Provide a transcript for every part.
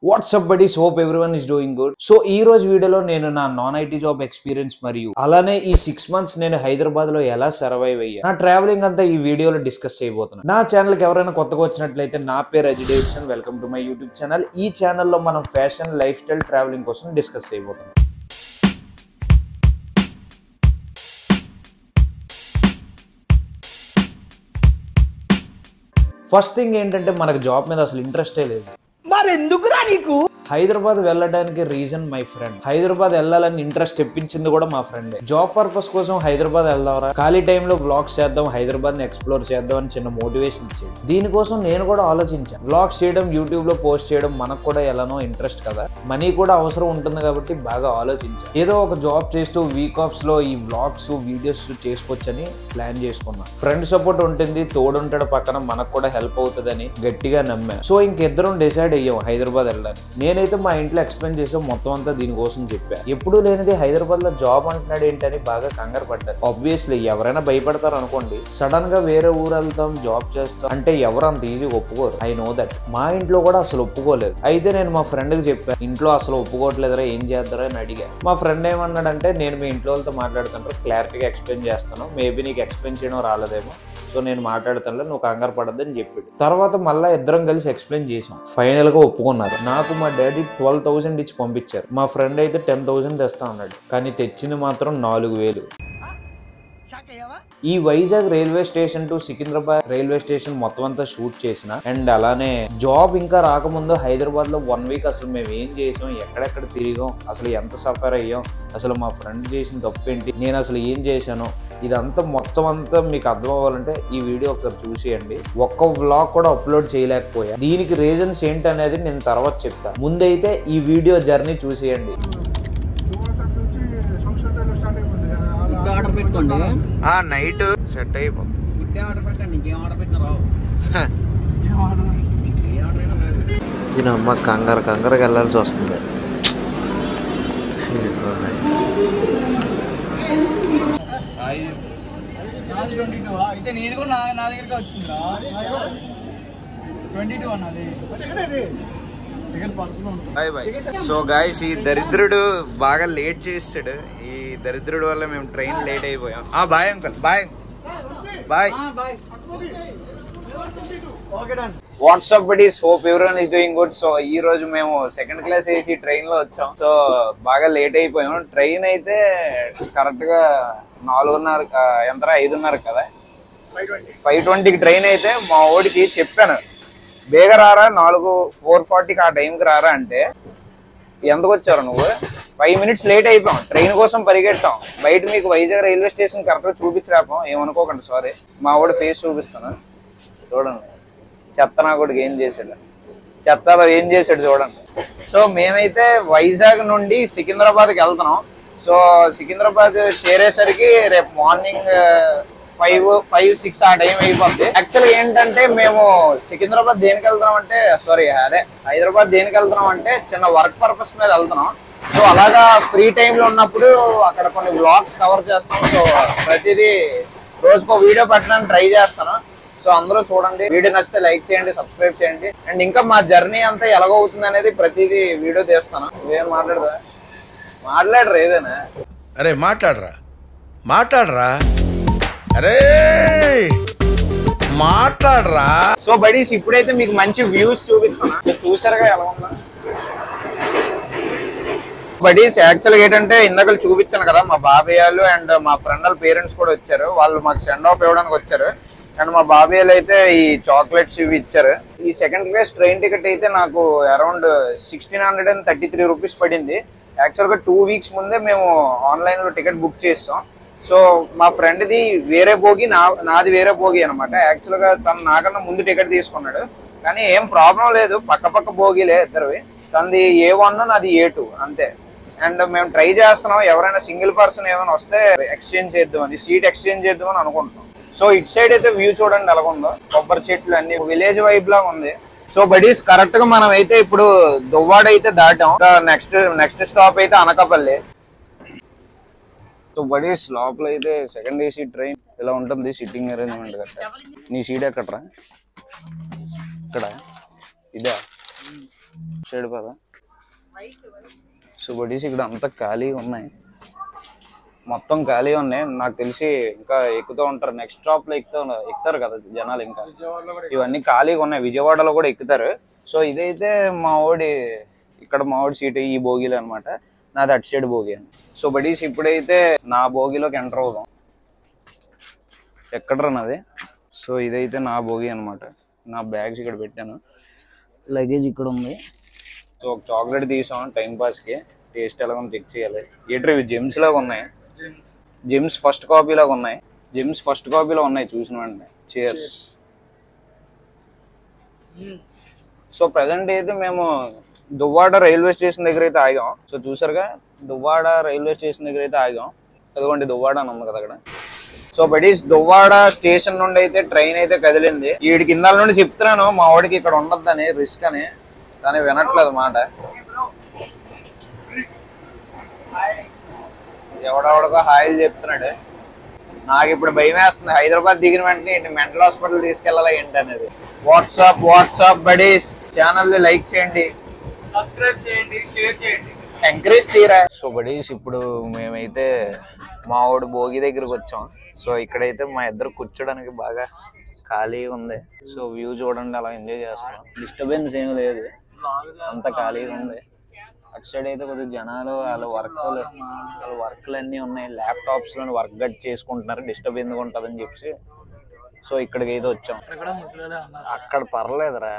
What's up buddies, hope everyone is doing good. So ee roju video lo nenu na non IT job experience mariyu alane ee 6 months nenu Hyderabad lo ela survive ayya na traveling anta ee video lo discuss cheyabothunna. Na channel ki evaraina kottaga vachinatlaithe na peru Ajay Davidson. Welcome to my YouTube channel. Ee channel lo manam fashion, lifestyle, traveling kosam discuss cheyabothunna. First thing ఏంటంటే మనకు job మీద అసలు ఇంట్రెస్టే లేదు. మరి ఎందుకురా నీకు హైదరాబాద్ వెళ్ళడానికి రీజన్ మై ఫ్రెండ్. హైదరాబాద్ వెళ్ళాలని ఇంట్రెస్ట్ తెప్పించింది కూడా మా ఫ్రెండే. జాబ్ పర్పస్ కోసం హైదరాబాద్ వెళ్దాంరా, ఖాళీ టైంలో వ్లాగ్స్ చేద్దాం, హైదరాబాద్ ని ఎక్స్ప్లోర్ చేద్దాం అని చిన్న మోటివేషన్ ఇచ్చేది. దీనికోసం నేను కూడా ఆలోచించాను. వ్లాగ్స్ చేయడం, యూట్యూబ్ లో పోస్ట్ చేయడం మనకు కూడా ఎలానో ఇంట్రెస్ట్ కదా, మనీ కూడా అవసరం ఉంటుంది కాబట్టి బాగా ఆలోచించాను. ఏదో ఒక జాబ్ చేస్తూ వీక్ ఆఫ్స్ లో ఈ వ్లాగ్స్, వీడియోస్ చేసుకోవచ్చని ప్లాన్ చేసుకున్నాను. ఫ్రెండ్ సపోర్ట్ ఉంటుంది, తోడుంటాడు పక్కన, మనకు కూడా హెల్ప్ అవుతుందని గట్టిగా నమ్మా. సో ఇంకిద్దరం డిసైడ్ అయ్యాం హైదరాబాద్ వెళ్ళడానికి. నేనైతే మా ఇంట్లో ఎక్స్ప్లెయిన్ చేసాం, మొత్తం అంతా దీనికోసం చెప్పా. ఎప్పుడు లేనిది హైదరాబాద్ లో జాబ్ అంటున్నాడు ఏంటని బాగా కంగారు పడ్డారు. ఆబ్వియస్లీ ఎవరైనా భయపడతారు అనుకోండి. సడన్ గా వేరే ఊరు వెళ్తాం, జాబ్ చేస్తాం అంటే ఎవరు అంత ఈజీగా ఒప్పుకోరు. I know that. మా ఇంట్లో కూడా అసలు ఒప్పుకోలేదు. అయితే నేను మా ఫ్రెండ్ కి చెప్పాను, ఇంట్లో అసలు ఒప్పుకోవట్లేదురా, ఏం చేద్దారా అని అడిగా. మా ఫ్రెండ్ ఏమన్నాడంటే, నేను మీ ఇంట్లో వాళ్ళతో మాట్లాడుతుంటారు, క్లారిటీగా ఎక్స్ప్లెయిన్ చేస్తాను, మేబీ నీకు ఎక్స్ప్లెయిన్ చేయడం రాలేదేమో, సో నేను మాట్లాడుతానులే, నువ్వు కంగారు పడద్దని చెప్పాడు. తర్వాత మళ్ళీ ఇద్దరం కలిసి ఎక్స్ప్లెయిన్ చేసాం. ఫైనల్ గా ఒప్పుకున్నారు. నాకు మా డాడీ 12,000 ఇచ్చి పంపించారు. మా ఫ్రెండ్ అయితే 10,000 తెస్తా అన్నాడు, కానీ తెచ్చింది మాత్రం 4,000. ఈ Vizag railway station to Secunderabad railway station మొత్తం అంతా షూట్ చేసిన. అండ్ అలానే జాబ్ ఇంకా రాకముందు హైదరాబాద్ లో 1 వీక్ అసలు మేము ఏం చేసాం, ఎక్కడెక్కడ తిరిగాం, అసలు ఎంత సఫర్ అయ్యాం, అసలు మా ఫ్రెండ్ చేసిన తప్పు ఏంటి, నేను అసలు ఏం చేశాను, ఇదంతా మొత్తం అంతా మీకు అర్థం అవ్వాలంటే ఈ వీడియో ఒకసారి చూసేయండి. ఒక్క వ్లాగ్ కూడా అప్లోడ్ చేయలేకపోయా. దీనికి రీజన్స్ ఏంటనేది నేను తర్వాత చెప్తా. ముందైతే ఈ వీడియో జర్నీ చూసేయండి. ఆర్డర్ పెట్టుకోండి, నైట్ సెట్ అయిపోతుంది. ఫుడ్ ఆర్డర్ పెట్టండి, ఇంకేం ఆర్డర్ పెట్టినారా? దీని అమ్మ కంగారుకి వెళ్ళాల్సి వస్తుంది. అయితే నీది కూడా నా దగ్గరికి వచ్చిందా? 22 అన్నది. సో గాయ్స్, ఈ దరిద్రుడు బాగా లేట్ చేస్తాడు. ఈ దరిద్రుడు వల్ల మేము ట్రైన్ లేట్ అయిపోయాం. Bye uncle, bye bye. What's up buddies, hope everyone is doing good. So ఈ రోజు మేము సెకండ్ క్లాస్ ఏసీ ట్రైన్ లో వచ్చాం. సో బాగా లేట్ అయిపోయాం. ట్రైన్ అయితే కరెక్ట్ గా 4:30 ఎంతరా 5:30 కదా, 5:20కి ట్రైన్ అయితే మా ఓడికి చెప్పాను, బేగ రారా, 4:40కి ఆ టైంకి రారా అంటే, ఎందుకు వచ్చారు నువ్వు, 5 మినిట్స్ లేట్ అయిపోయాం, ట్రైన్ కోసం పరిగెట్టాం. బయట మీకు వైజాగ్ రైల్వే స్టేషన్ కరెక్ట్గా చూపించరాపాం, ఏమనుకోకండి, సారీ. మా వాడు ఫేస్ చూపిస్తాను చూడండి. చెత్త నా కొడుకు ఏం చేశాడు, చెత్తలో ఏం చేశాడు చూడండి. సో మేమైతే వైజాగ్ నుండి సికింద్రాబాద్కి వెళ్తున్నాం. సో సికింద్రాబాద్ చేరేసరికి రేపు మార్నింగ్ 5-6 ఆ టైం అయిపోద్ది. యాక్చువల్గా ఏంటంటే మేము సికింద్రాబాద్ దేనికి వెళ్తున్నాం అంటే, హైదరాబాద్ దేనికి వెళ్తున్నాం అంటే చిన్న వర్క్ పర్పస్ మీద వెళ్తున్నాం. సో అలాగా ఫ్రీ టైంలో ఉన్నప్పుడు అక్కడ కొన్ని వ్లాగ్స్ కవర్ చేస్తాం. సో ప్రతిదీ రోజుకో వీడియో పెట్టడానికి ట్రై చేస్తాను. సో అందరూ చూడండి, వీడియో నచ్చితే లైక్ చేయండి, సబ్స్క్రైబ్ చేయండి. అండ్ ఇంకా మా జర్నీ అంతా ఎలాగవుతుంది అనేది ప్రతిదీ వీడియో తీస్తాను. ఏం మాట్లాడరా ఏదైనా? అరే మాట్లాడరా అరే మాట్లాడరా. సో బడీస్, ఇప్పుడైతే మీకు మంచి వ్యూస్ చూపిస్తున్నా, మీరు చూసారుగా ఎలా ఉందా బడీస్. యాక్చువల్గా ఏంటంటే ఇందాక చూపించాను కదా, మా బాబయ్యలు అండ్ మా ఫ్రెండ్ వాళ్ళ పేరెంట్స్ కూడా వచ్చారు. వాళ్ళు మాకు సెండ్ ఆఫ్ ఇవ్వడానికి వచ్చారు. అండ్ మా బాబయ్యలు అయితే ఈ చాక్లెట్స్ ఇవి ఇచ్చారు. ఈ సెకండ్ క్లాస్ ట్రైన్ టికెట్ అయితే నాకు అరౌండ్ 1,633 రూపీస్ పడింది. యాక్చువల్గా 2 వీక్స్ ముందే మేము ఆన్లైన్లో టికెట్ బుక్ చేస్తాం. సో మా ఫ్రెండ్ది వేరే బోగి, నాది వేరే బోగి అనమాట. యాక్చువల్గా తను నాకన్నా ముందు టికెట్ తీసుకున్నాడు, కానీ ఏం ప్రాబ్లం లేదు, పక్క బోగీలే ఇద్దరువి. తనది A1, నాది A2 అంతే. అండ్ మేము ట్రై చేస్తున్నాం, ఎవరైనా సింగిల్ పర్సన్ ఏమైనా వస్తే ఎక్స్చేంజ్ చేద్దామని, సీట్ ఎక్స్చేంజ్ చేద్దామని అనుకుంటున్నాం. సో ఇటు సైడ్ అయితే వ్యూ చూడండి ఎలాగుందో, కొబ్బరి చెట్లు అన్ని విలేజ్ వైబ్ లా ఉంది. సో బడీస్, కరెక్ట్ గా మనం అయితే ఇప్పుడు దువ్వాడ అయితే దాటాం. నెక్స్ట్ స్టాప్ అయితే అనకాపల్లి. సో బడీస్, లోపల అయితే సెకండ్ ఏసీ ట్రైన్ ఇలా ఉంటుంది, సిట్టింగ్ అరేంజ్మెంట్ కదా. నీ సీట్ ఎక్కడరా? ఇక్కడ ఇదే సైడ్ పద. సో బడీస్ ఇక్కడ అంతా ఖాళీగా ఉన్నాయి, మొత్తం ఖాళీ ఉన్నాయి. నాకు తెలిసి ఇంకా ఎక్కుతూ ఉంటారు, నెక్స్ట్ స్టాప్ లో ఎక్కుతారు కదా జనాలు. ఇంకా ఇవన్నీ ఖాళీగా ఉన్నాయి, విజయవాడలో కూడా ఎక్కుతారు. సో ఇదైతే మా ఓడి సీట్ ఈ బోగీలు అనమాట, నాది అటు సైడ్ బోగి అని. సో బడీస్ ఇప్పుడైతే నా బోగిలోకి ఎంటర్ అవుదాం. ఎక్కడరా నాది? సో ఇదైతే నా బోగి అనమాట. నా బ్యాగ్స్ ఇక్కడ పెట్టాను, లగేజ్ ఇక్కడ ఉంది. సో ఒక చాక్లెట్ తీసాం టైం పాస్కి, టేస్ట్ ఎలాగో చెక్ చేయాలి. ఏంటో ఇవి జిమ్స్ లాగా ఉన్నాయి, జిమ్స్ ఫస్ట్ కాపీ లాగా ఉన్నాయి, జిమ్స్ ఫస్ట్ కాపీలో ఉన్నాయి చూసిన వెంటనే. చేర్స్. సో ప్రజెంట్ అయితే మేము దువ్వాడ రైల్వే స్టేషన్ దగ్గర అయితే ఆగాం. సో చూసారుగా, దువ్వాడ రైల్వే స్టేషన్ దగ్గర అయితే ఆగాం. అదిగోండి దువ్వాడ అని ఉంది కదా అక్కడ. సో బడీస్ దువ్వాడ స్టేషన్ నుండి అయితే ట్రైన్ అయితే కదిలింది. వీడికి కిందాల నుండి చెప్తున్నాను మా వాడికి ఇక్కడ ఉండద్దని, రిస్క్ అని, కానీ వినట్లేదు మాట. ఎవడెవడికో హాయిలు చెప్తున్నాడు. నాకు ఇప్పుడు భయం వేస్తుంది, హైదరాబాద్ దిగిన వెంటనే మెంటల్ హాస్పిటల్ తీసుకెళ్లాలా ఏంటి అనేది. వాట్సాప్ బడీస్, ఛానల్ లైక్ చేయండి, సబ్స్క్రైబ్ చేయండి, షేర్ చేయండి, ఎంకరేజ్ చేయరా. సో బడీస్ ఇప్పుడు మేమైతే మా వాడు భోగి దగ్గరకు వచ్చాం. సో ఇక్కడైతే మా ఇద్దరు కూర్చోడానికి బాగా ఖాళీగా ఉంది. సో వ్యూ చూడండి, అలా ఎంజాయ్ చేస్తున్నాం. డిస్టర్బెన్స్ ఏం లేదు, అంత ఖాళీగా ఉంది. అటు సైడ్ అయితే కొద్దిగా జనాలు వాళ్ళ వర్క్లు అన్నీ ఉన్నాయి, ల్యాప్టాప్స్ లో వర్క్ గట్ చేసుకుంటున్నారు, డిస్టర్బ్ ఎందుకు ఉంటుందని చెప్పి. సో ఇక్కడికి అయితే వచ్చాం. అక్కడ పర్లేదురా,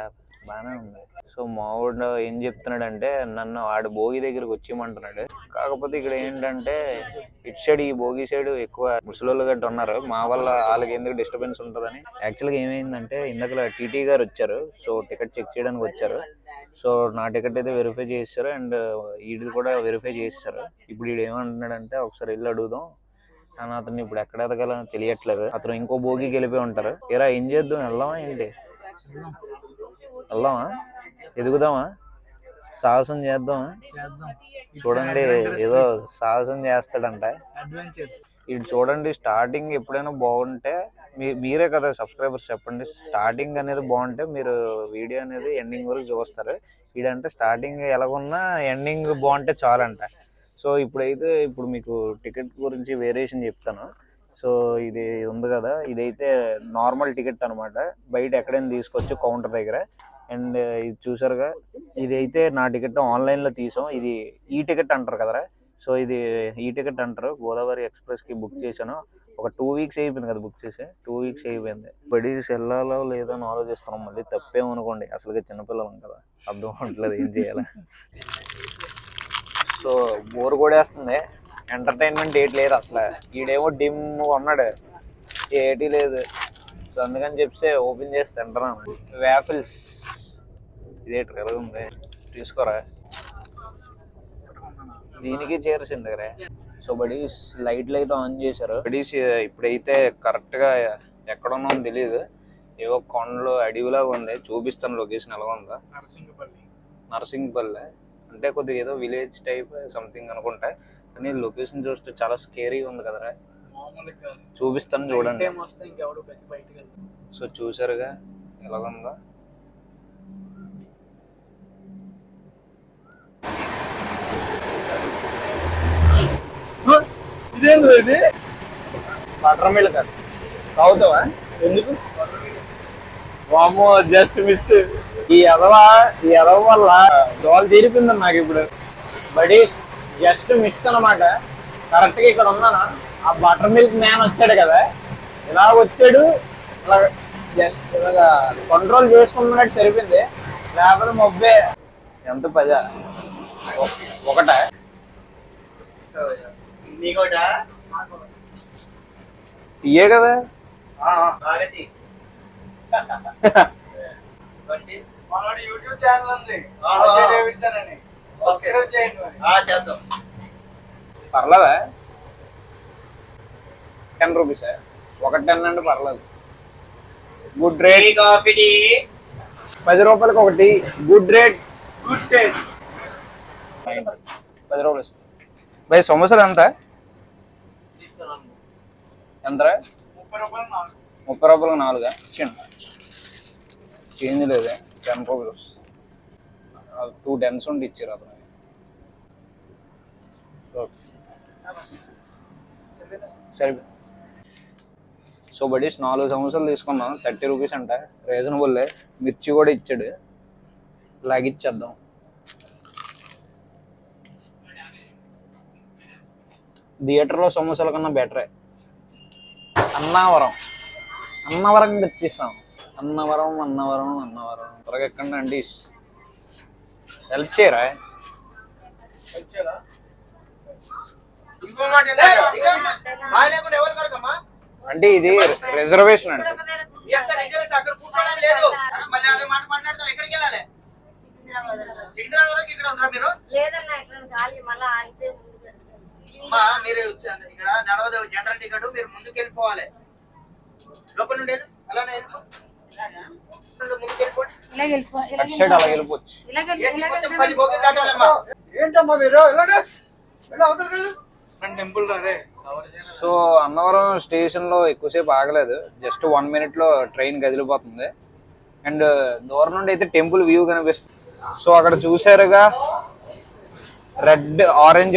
బాగానే ఉంది. సో మావాడు ఏం చెప్తున్నాడు అంటే నన్ను ఆడు భోగి దగ్గరకు వచ్చేయమంటున్నాడు. కాకపోతే ఇక్కడ ఏంటంటే ఇటు సైడ్, ఈ భోగి సైడ్ ఎక్కువ ముసలోళ్ళు గట్ట ఉన్నారు, మా వల్ల వాళ్ళకి ఎందుకు డిస్టర్బెన్స్ ఉంటుందని. యాక్చువల్గా ఏమైందంటే ఇందాక టీటీ గారు వచ్చారు, సో టికెట్ చెక్ చేయడానికి వచ్చారు. సో నా టికెట్ అయితే వెరిఫై చేస్తారు అండ్ వీడిది కూడా వెరిఫై చేస్తారు. ఇప్పుడు వీడు ఏమంటున్నాడంటే ఒకసారి వెళ్ళి అడుగుదాం కానీ అతను ఇప్పుడు ఎక్కడ ఎదగాలని తెలియట్లేదు. అతను ఇంకో భోగికి వెళ్ళిపోయి ఉంటారు. ఏరా ఏం చేద్దాం, వెళ్దామా ఏంటి? వెళ్దామా, ఎదుగుదామా, సాహసం చేద్దామా? చూడండి ఏదో సాహసం చేస్తాడంట ఇది. చూడండి స్టార్టింగ్ ఎప్పుడైనా బాగుంటే మీరే కదా సబ్స్క్రైబర్స్, చెప్పండి. స్టార్టింగ్ అనేది బాగుంటే మీరు వీడియో అనేది ఎండింగ్ వరకు చూస్తారు. వీడంటే స్టార్టింగ్ ఎలాగున్నా ఎండింగ్ బాగుంటే చాలంట. సో ఇప్పుడు మీకు టికెట్ గురించి వేరియేషన్ చెప్తాను. సో ఇది ఉంది కదా, ఇదైతే నార్మల్ టికెట్ అనమాట, బయట ఎక్కడైనా తీసుకోవచ్చు కౌంటర్ దగ్గర. అండ్ ఇది చూసారుగా, ఇదైతే నా టికెట్ ఆన్లైన్లో తీసాం. ఇది ఈ టికెట్ అంటారు కదరా, సో ఇది ఈ టికెట్ అంటారు. గోదావరి ఎక్స్ప్రెస్కి బుక్ చేశాను. ఒక 2 weeks అయిపోయింది కదా బుక్ చేసి, 2 weeks అయిపోయింది. బడీస్ వెళ్ళాలో లేదో అని ఆలోచిస్తున్నాం. మళ్ళీ తప్పేమనుకోండి, అసలుగా చిన్నపిల్లలం కదా, అర్థం అవ్వట్లేదు ఏం చేయాలి. సో బోర్ కొడేస్తుంది, ఎంటర్టైన్మెంట్ ఏటి లేదు అసలు. ఈడేమో డిమ్ ఉన్నాడు, ఏటీ లేదు. సో అందుకని చెప్పి ఓపెన్ చేసి తింటున్నాను వ్యాఫిల్స్. ఇదేంటి ఎలా ఉంది, తీసుకోరా. దీనికి చేర్చింది దగ్గర. సో బడీస్ లైట్లు అయితే ఆన్ చేశారు. బడీస్ ఇప్పుడైతే కరెక్ట్గా ఎక్కడున్నామో తెలియదు, ఏవో కొండలు అడవిలాగా ఉంది. చూపిస్తాను లొకేషన్ ఎలా ఉందో. నర్సింగ్పల్లి అంటే కొద్దిగా ఏదో విలేజ్ టైప్ సంథింగ్ అనుకుంటా, కానీ లొకేషన్ చూస్తే చాలా స్కేరీగా ఉంది కదరా. చూపిస్తాను చూడండి. సో చూసారుగా ఎలాగుందో. ఇదేంటి బటర్ మిల్క్ తాగుతావా? ఎందుకు? వామో జస్ట్ మిస్. ఈ ఎదవ వల్ల దోలు తీరిపోయింది నాకు ఇప్పుడు. బడీస్ జస్ట్ మిస్ అనమాట. కరెక్ట్గా ఇక్కడ ఉన్నాను, ఆ బటర్ మిల్క్ మ్యాన్ వచ్చాడు కదా, ఇలా వచ్చాడు, ఇలా జస్ట్ ఇలాగా కంట్రోల్ చేసుకుంటున్నట్టు సరిపోయింది. లేకపోతే మొబ్బే. ఎంత 10 ఒకటా? ఇయే కదా. యూట్యూబ్ ఛానల్ ఉంది, సబ్స్క్రైబ్ చేయండి. పర్లేదా? 10 రూపీస్, ఒకటి 10 అంటే పర్లేదు. Good rate. కాఫీ 10 రూపాయలకి ఒకటి. Good rate, good taste. 10 రూపాయలు. బై సమోసాలు ఎంత? ఎంతరా? 30 రూపాయలకు 4. చేంజ్ లేదు, 10 రూపీస్. 2 టెన్స్ ఉండి ఇచ్చారు అతను. సరే సో బడీస్ 4 సమోసాలు తీసుకున్నాం, 30 రూపీస్ అంట, రీజనబుల్లే. మిర్చి కూడా ఇచ్చాడు, లాగిచ్చేద్దాం. థియేటర్లో సమోసాల కన్నా బెటరే. అన్నవరం తెచ్చిస్తాం. అన్నవరం త్వరగా ఎక్కండి అండి. హెల్ప్ చేయరా? అంటే ఇది రిజర్వేషన్ అండి. మీరు ఇక్కడ నడవదు జనరల్ టికెట్, మీరు ముందుకు వెళ్ళిపోవాలి. లోపల నుండి అలానే సైడ్ అలా వెళ్ళిపోవచ్చు. ఏంటమ్మా మీరు టెంపుల్ అదే. సో అన్నవరం స్టేషన్ లో ఎక్కువసేపు ఆగలేదు, జస్ట్ 1 minute లో ట్రైన్ కదిలిపోతుంది. అండ్ దూరం నుండి అయితే టెంపుల్ వ్యూ కనిపిస్తుంది. సో అక్కడ చూసారుగా red orange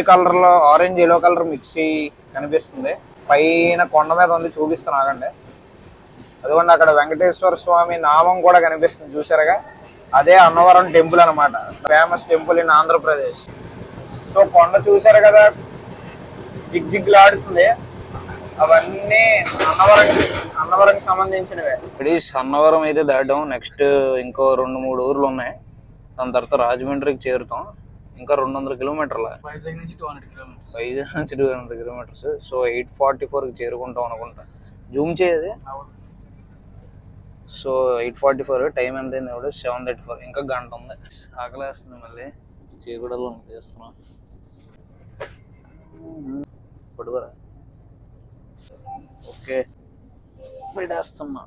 yellow colour mixie కనిపిస్తుంది. పైన కొండ మీద ఉంది, చూపిస్తాను ఆగండి. అదిగోండి అక్కడ వెంకటేశ్వర స్వామి నామం కూడా కనిపిస్తుంది, చూసారుగా. అదే అన్నవరం టెంపుల్ అనమాట, famous temple in Andhra Pradesh. So కొండ చూసారు కదా, జిగ్జిగ్లాడుతుంది. అవన్నీ అన్నవరంకి సంబంధించినవే. ఇడీస్ అన్నవరం అయితే దాటాం. నెక్స్ట్ ఇంకో 2-3 ఊర్లు ఉన్నాయి, దాని తర్వాత రాజమండ్రికి చేరుతాం. ఇంకా 200 కిలోమీటర్ల, వైజాగ్ నుంచి 200 కిలోమీటర్స్. సో 8:44కి చేరుకుంటాం అనుకుంటా. జూమ్ చేయది. సో 8:44, టైం ఎంత అయింది ఇప్పుడు? 7:34. ఇంకా గంట ఉంది. ఆకలేస్తుంది, మళ్ళీ చీకడలో చేస్తున్నాం. పడుకోరా. ఓకే పెట్టేస్తున్నా.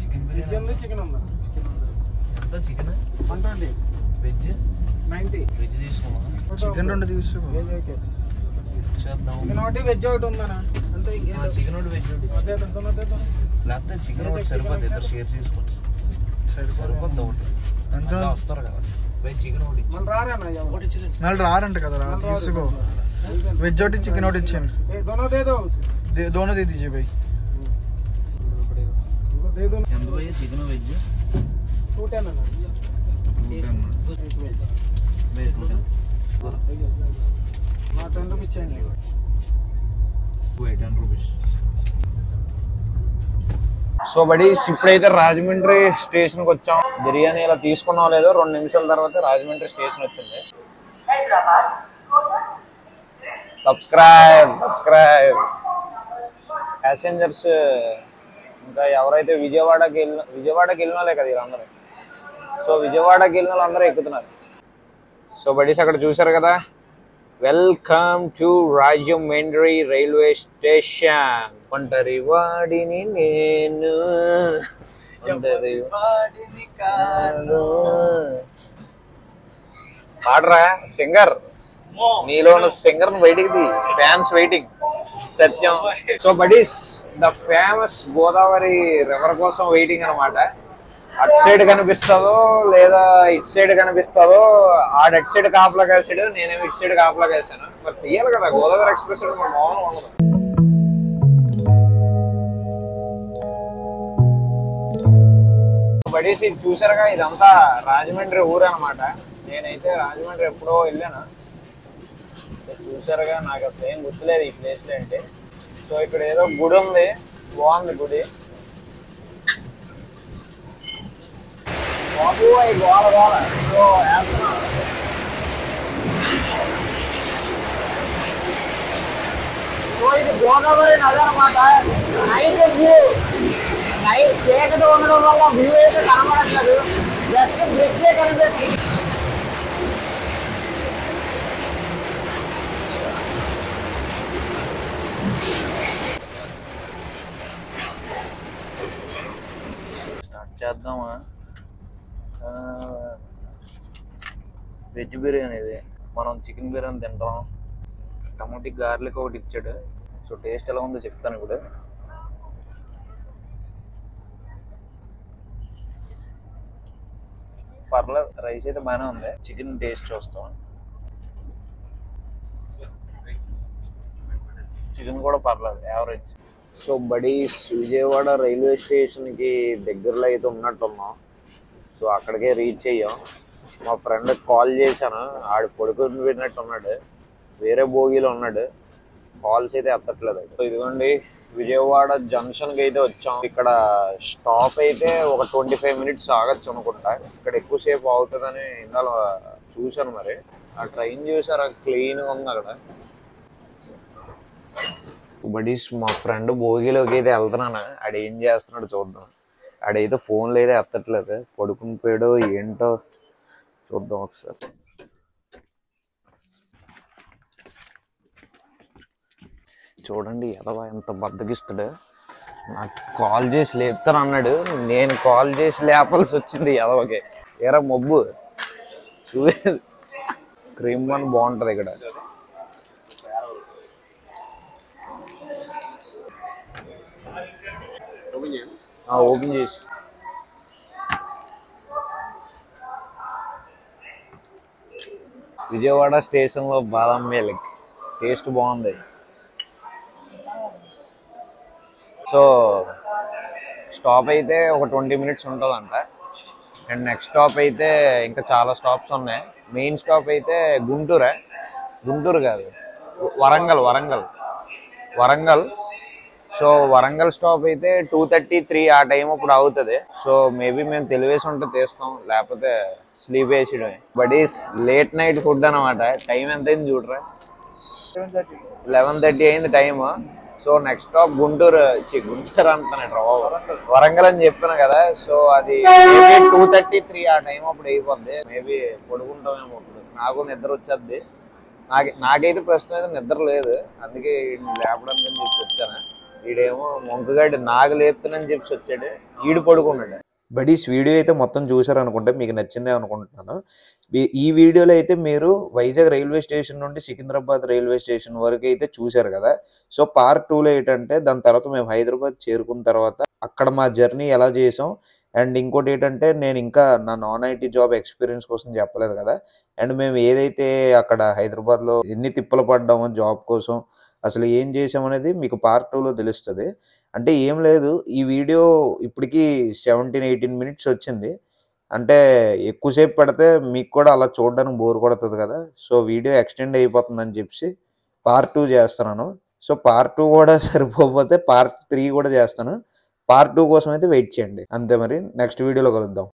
చికెన్ ఉందా? ఎంత చికెన్? 120. వెజ్ 90. వెజ్ తీసుకున్నా. చికెన్ 2 తీసుకో. చికెన్ ఒకటి వెజ్ ఒకటి ఉందనా? అంతే. చికెన్ ఒకటి వెజ్ ఒకటి. లేకపోతే చికెన్ ఒకటి సరిపోద్ది, ఇద్దరు షేర్ చేసుకోవచ్చు. సరిపోద్ది ఒకటి. వస్తారు కదా వెజ్ చికెన్ ఒకటి. మళ్ళీ రారంట కదా, తీసుకో. వెజ్ ఒకటి చికెన్ ఒకటి ఇచ్చాను. दोनों दे दीजिए भाई. ఎంత భయ్యా చికెన్ వెజ్? 210 అన్న. 10 రూపీస్ చేయండి. 10 రూపీస్. సో బడీస్ ఇప్పుడైతే రాజమండ్రి స్టేషన్కి వచ్చాం. బిర్యానీ ఇలా తీసుకున్నాం లేదో 2 నిమిషాల తర్వాత రాజమండ్రి స్టేషన్ వచ్చింది. Subscribe passengers. ఇంకా ఎవరైతే విజయవాడకి వెళ్ళిన వాళ్ళే కదా వీళ్ళందరూ. సో విజయవాడకి వెళ్ళిన వాళ్ళందరూ ఎక్కుతున్నారు. సో బడీస్ అక్కడ చూసారు కదా, welcome to Rajahmundry railway station. ఒంటరి వాడిని నేను, ఒంటరి వాడిని కాను. పాడరా సింగర్, నీలో ఉన్న సింగర్ బయటికి తీ. Fans waiting. Satyam. So buddies the famous Godavari river కోసం వెయిటింగ్ అనమాట. అటు సైడ్ కనిపిస్తుందో లేదా ఇటు సైడ్ కనిపిస్తుందో. ఆడ అటు సైడ్ కాపలా కాసాడు, నేనేమి ఇటు సైడ్ కాపలా కాసాను. మరి తీయాలి కదా గోదావరి ఎక్స్ప్రెస్. మౌనం ఉండదు. బడీస్ ఇది చూసారుగా, ఇదంతా రాజమండ్రి ఊరు అనమాట. నేనైతే రాజమండ్రి ఎప్పుడో వెళ్ళాను. చూసారుగా, నాకు అసలు ఏం గుర్తులేదు ఈ ప్లేస్లో అంటే. సో ఇక్కడ ఏదో గుడి ఉంది, బాగుంది గుడి. బాబు అవి గోల. సో వేస్తున్నాను. సో ఇది గోదావరి నది అనమాట. నైట్ వ్యూ, నైట్ చీకటి ఉండడం వల్ల వ్యూ అయితే కనబడట్లేదు, జస్ట్ బ్రిడ్జే కనిపిస్తుంది. స్టార్ట్ చేద్దామా? వెజ్ బిర్యానీ ఇది. మనం చికెన్ బిర్యానీ తింటాం. టమాటో గార్లిక్ ఒకటి ఇచ్చాడు. సో టేస్ట్ ఎలా ఉందో చెప్తాను ఇప్పుడు. పర్లేదు, రైస్ అయితే బాగానే ఉంది. చికెన్ టేస్ట్ చూస్తాం. చికెన్ కూడా పర్లేదు, average. So buddies Vijayawada railway స్టేషన్కి దగ్గరలో అయితే ఉన్నట్టున్నాం. సో అక్కడికే రీచ్ అయ్యాం. మా ఫ్రెండ్కి కాల్ చేశాను, ఆడు పడుకొని పెట్టినట్టు ఉన్నాడు, వేరే బోగీలో ఉన్నాడు, కాల్స్ అయితే ఎత్తట్లేదు. సో ఇదిగోండి విజయవాడ జంక్షన్కి అయితే వచ్చాం. ఇక్కడ స్టాప్ అయితే ఒక 25 మినిట్స్ ఆగచ్చు అనుకుంటా. ఇక్కడ ఎక్కువసేపు అవుతుందని ఇందాక చూశాను. మరి ఆ ట్రైన్ చూసారా, క్లీన్గా ఉంది అక్కడ. బడీస్ మా ఫ్రెండ్ భోగిలోకి అయితే వెళ్తున్నాను, ఆడు ఏం చేస్తున్నాడు చూద్దాం. ఆడైతే ఫోన్లో అయితే ఎత్తట్లేదు, పడుకుని పోయాడో ఏంటో చూద్దాం ఒకసారి. చూడండి ఎదవా ఎంత బద్దకిస్తాడు. నాకు కాల్ చేసి లేపుతాను అన్నాడు, నేను కాల్ చేసి లేపాల్సి వచ్చింది ఎదవకి. ఏరా మొబ్బు చూడలేదు, క్రీమ్ వన్ బాగుంటుంది ఇక్కడ. ఓపెన్ చేసి విజయవాడ స్టేషన్లో బాదం మిల్క్ టేస్ట్ బాగుంది. సో స్టాప్ అయితే ఒక 20 మినిట్స్ ఉంటుందంట. అండ్ నెక్స్ట్ స్టాప్ అయితే ఇంకా చాలా స్టాప్స్ ఉన్నాయి. మెయిన్ స్టాప్ అయితే గుంటూరు కాదు, వరంగల్. సో వరంగల్ స్టాప్ అయితే 2:33 ఆ టైం అప్పుడు అవుతుంది. సో మేబీ మేము తెలివేసి ఉంటే తీస్తాం, లేకపోతే స్లీప్ వేసేయడమే. But is late night food అనమాట. టైం ఎంత అయింది చూడరా, 11:30 అయింది time. So next stop Guntur అంటున్నాడు, వరంగల్ అని చెప్పాను కదా. సో అది 2:33 ఆ టైం అప్పుడు అయిపోద్ది. మేబీ పడుకుంటామేమో అప్పుడు. నాకు నిద్ర వచ్చేద్ది. నాకైతే ప్రశ్న అయితే నిద్ర లేదు, అందుకే లేపడానికి అని చెప్పి వచ్చాను. వీడేమో మొంకగాడి నాకు లేపుతానని చెప్పి వచ్చాడు, ఈడు పడుకున్నాడు. బడీస్ వీడియో అయితే మొత్తం చూసారు అనుకుంటే మీకు నచ్చిందే అనుకుంటున్నాను. ఈ వీడియోలో అయితే మీరు వైజాగ్ రైల్వే స్టేషన్ నుండి సికింద్రాబాద్ రైల్వే స్టేషన్ వరకు అయితే చూశారు కదా. సో పార్ట్ 2లో ఏంటంటే దాని తర్వాత మేము హైదరాబాద్ చేరుకున్న తర్వాత అక్కడ మా జర్నీ ఎలా చేసాం. అండ్ ఇంకోటి ఏంటంటే నేను ఇంకా నా నాన్ ఐటీ జాబ్ ఎక్స్పీరియన్స్ కోసం చెప్పలేదు కదా. అండ్ మేము ఏదైతే అక్కడ హైదరాబాద్లో ఎన్ని తిప్పలు పడ్డామో జాబ్ కోసం, అసలు ఏం చేసామనేది మీకు పార్ట్ 2లో తెలుస్తుంది. అంటే ఏం లేదు, ఈ వీడియో ఇప్పటికీ 17-18 మినిట్స్ వచ్చింది. అంటే ఎక్కువసేపు పెడితే మీకు కూడా అలా చూడడానికి బోర్ కొడుతుంది కదా. సో వీడియో ఎక్స్టెండ్ అయిపోతుందని చెప్పి పార్ట్ 2 చేస్తున్నాను. సో పార్ట్ 2 కూడా సరిపోతే పార్ట్ 3 కూడా చేస్తాను. పార్ట్ 2 కోసం అయితే వెయిట్ చేయండి. అంతే, మరి నెక్స్ట్ వీడియోలో కలుద్దాం.